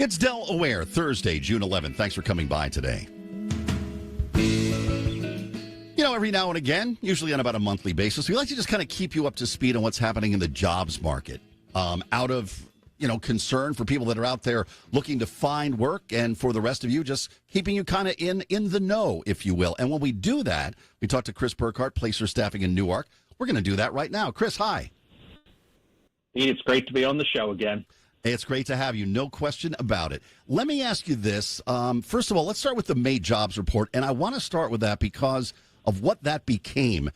It's Delaware, Thursday, June 11th. Thanks for coming by today. You know, every now and again, usually on about a monthly basis, we like to just kind of keep you up to speed on what's happening in the jobs market. Out of, concern for people that are out there looking to find work, and for the rest of you, just keeping you kind of in the know, if you will. And when we do that, we talk to Chris Burkhard, Placer Staffing in Newark. We're going to do that right now. Chris, hi. It's great to be on the show again. It's great to have you, no question about it. Let me ask you this. First of all, let's start with the May jobs report, and I want to start with that because of what that became.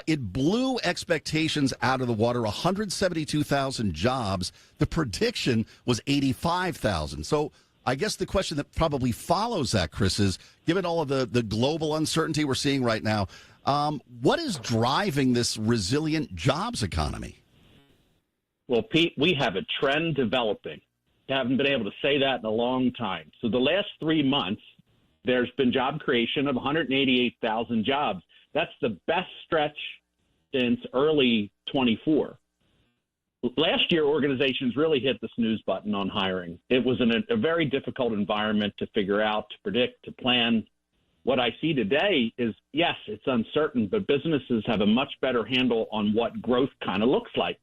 It blew expectations out of the water, 172,000 jobs. The prediction was 85,000. So I guess the question that probably follows that, Chris, is given all of the global uncertainty we're seeing right now, what is driving this resilient jobs economy? Well, Pete, we have a trend developing. Haven't been able to say that in a long time. So the last 3 months, there's been job creation of 188,000 jobs. That's the best stretch since early 24. Last year, organizations really hit the snooze button on hiring. It was a very difficult environment to figure out, to predict, to plan. What I see today is, yes, it's uncertain, but businesses have a much better handle on what growth kind of looks like.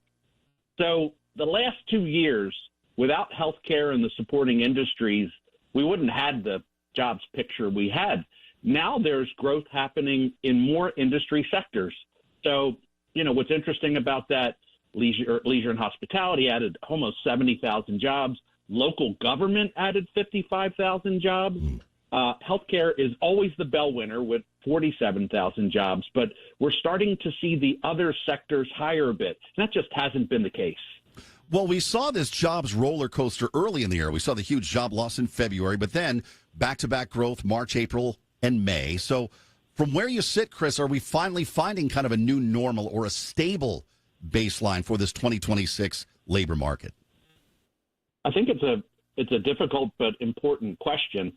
So the last 2 years, without healthcare and the supporting industries, we wouldn't have had the jobs picture we had. Now there's growth happening in more industry sectors. So, what's interesting about that, leisure and hospitality added almost 70,000 jobs. Local government added 55,000 jobs. Healthcare is always the bell winner with 47,000 jobs, but we're starting to see the other sectors hire a bit. That just hasn't been the case. Well, we saw this jobs roller coaster early in the year. We saw the huge job loss in February, but then back-to-back growth March, April, and May. So from where you sit, Chris, are we finally finding kind of a new normal or a stable baseline for this 2026 labor market? I think it's a difficult but important question.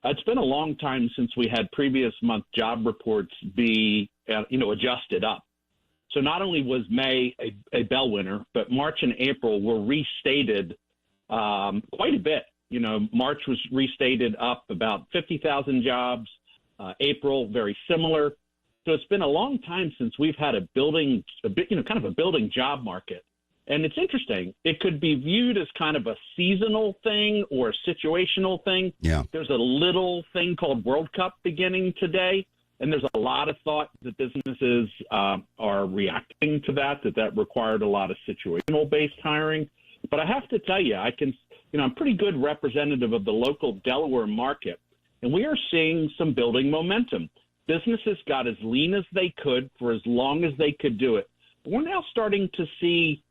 It's been a long time since we had previous month job reports be, adjusted up. So not only was May a bell winner, but March and April were restated quite a bit. March was restated up about 50,000 jobs. April, very similar. So it's been a long time since we've had a building job market. And it's interesting. It could be viewed as kind of a seasonal thing or a situational thing. Yeah. There's a little thing called World Cup beginning today, and there's a lot of thought that businesses are reacting to that required a lot of situational-based hiring. But I have to tell you, I'm a pretty good representative of the local Delaware market, and we are seeing some building momentum. Businesses got as lean as they could for as long as they could do it. But we're now starting to see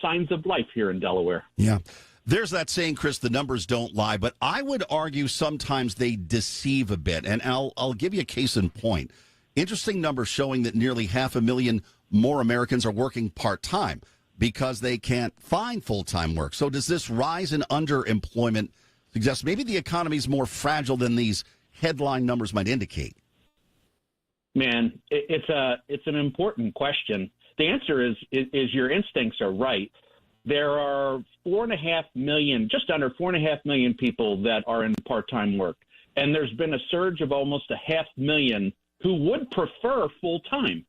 signs of life here in Delaware. Yeah. There's that saying, Chris, the numbers don't lie, but I would argue sometimes they deceive a bit. And I'll give you a case in point. Interesting numbers showing that nearly 500,000 more Americans are working part-time because they can't find full-time work. So does this rise in underemployment suggest maybe the economy is more fragile than these headline numbers might indicate? Man, it's an important question. The answer is your instincts are right. There are 4.5 million, just under 4.5 million people that are in part-time work. And there's been a surge of almost 500,000 who would prefer full-time.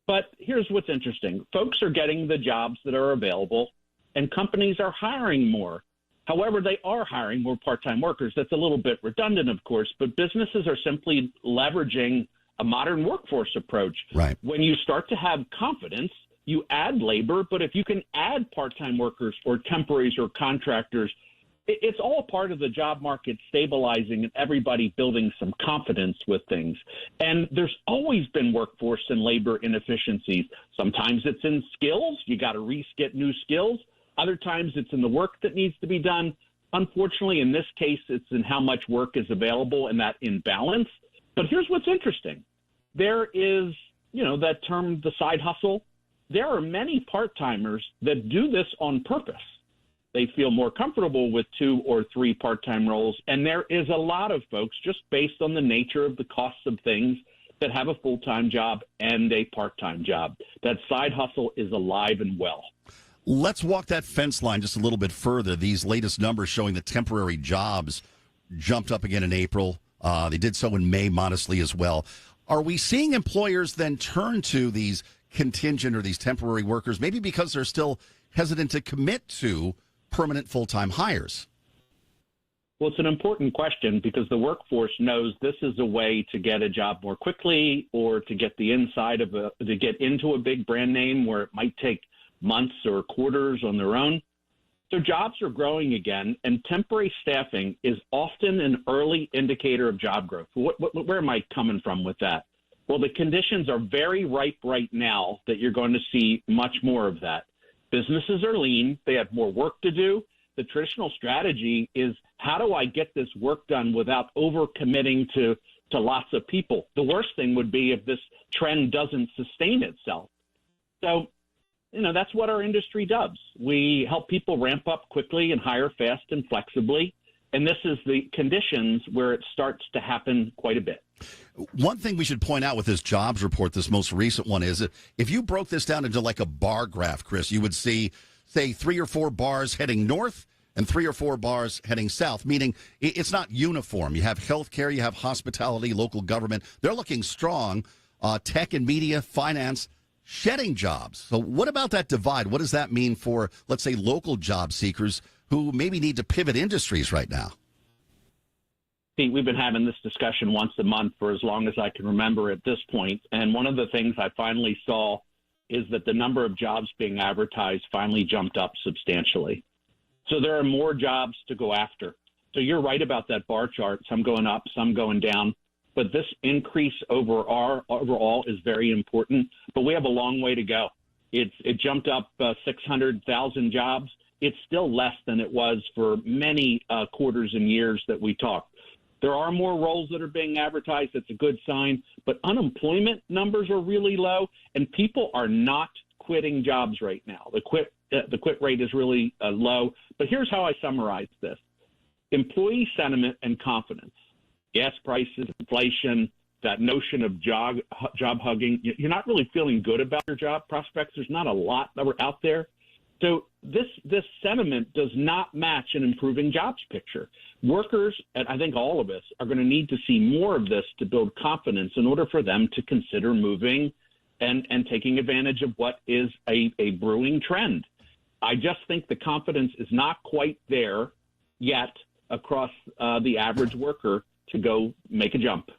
But here's what's interesting. Folks are getting the jobs that are available, and companies are hiring more. However, they are hiring more part-time workers. That's a little bit redundant, of course, but businesses are simply leveraging a modern workforce approach. Right. When you start to have confidence, you add labor, but if you can add part-time workers or temporaries or contractors, it's all part of the job market stabilizing and everybody building some confidence with things. And there's always been workforce and labor inefficiencies. Sometimes it's in skills. You got to get new skills. Other times it's in the work that needs to be done. Unfortunately, in this case, it's in how much work is available and that imbalance. But here's what's interesting. There is, that term, the side hustle. There are many part-timers that do this on purpose. They feel more comfortable with 2 or 3 part-time roles. And there is a lot of folks, just based on the nature of the costs of things, that have a full-time job and a part-time job. That side hustle is alive and well. Let's walk that fence line just a little bit further. These latest numbers showing that temporary jobs jumped up again in April. They did so in May modestly as well. Are we seeing employers then turn to these contingent or these temporary workers, maybe because they're still hesitant to commit to permanent full-time hires? Well, it's an important question because the workforce knows this is a way to get a job more quickly or to get to get into a big brand name where it might take months or quarters on their own. So jobs are growing again, and temporary staffing is often an early indicator of job growth. Where am I coming from with that? Well, the conditions are very ripe right now that you're going to see much more of that. Businesses are lean. They have more work to do. The traditional strategy is, how do I get this work done without overcommitting to lots of people? The worst thing would be if this trend doesn't sustain itself. So, that's what our industry does. We help people ramp up quickly and hire fast and flexibly. And this is the conditions where it starts to happen quite a bit. One thing we should point out with this jobs report, this most recent one, is if you broke this down into like a bar graph, Chris, you would see, say, 3 or 4 bars heading north and 3 or 4 bars heading south, meaning it's not uniform. You have healthcare, you have hospitality, local government. They're looking strong. Tech and media, finance, shedding jobs. So what about that divide? What does that mean for, let's say, local job seekers who maybe need to pivot industries right now? Pete, we've been having this discussion once a month for as long as I can remember at this point. And one of the things I finally saw is that the number of jobs being advertised finally jumped up substantially. So there are more jobs to go after. So you're right about that bar chart. Some going up, some going down. But this increase overall is very important. But we have a long way to go. It jumped up 600,000 jobs. It's still less than it was for many quarters and years that we talked. There are more roles that are being advertised. That's a good sign. But unemployment numbers are really low, and people are not quitting jobs right now. The quit rate is really low. But here's how I summarize this. Employee sentiment and confidence, gas prices, inflation, that notion of job hugging. You're not really feeling good about your job prospects. There's not a lot that were out there. So this sentiment does not match an improving jobs picture. Workers, and I think all of us, are going to need to see more of this to build confidence in order for them to consider moving and taking advantage of what is a brewing trend. I just think the confidence is not quite there yet across the average worker to go make a jump.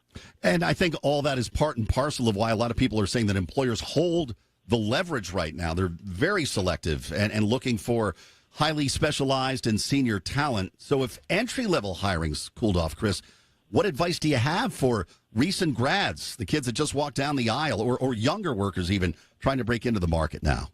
And I think all that is part and parcel of why a lot of people are saying that employers hold the leverage right now. They're very selective and looking for highly specialized and senior talent. So if entry-level hiring's cooled off, Chris, what advice do you have for recent grads, the kids that just walked down the aisle, or younger workers even trying to break into the market now?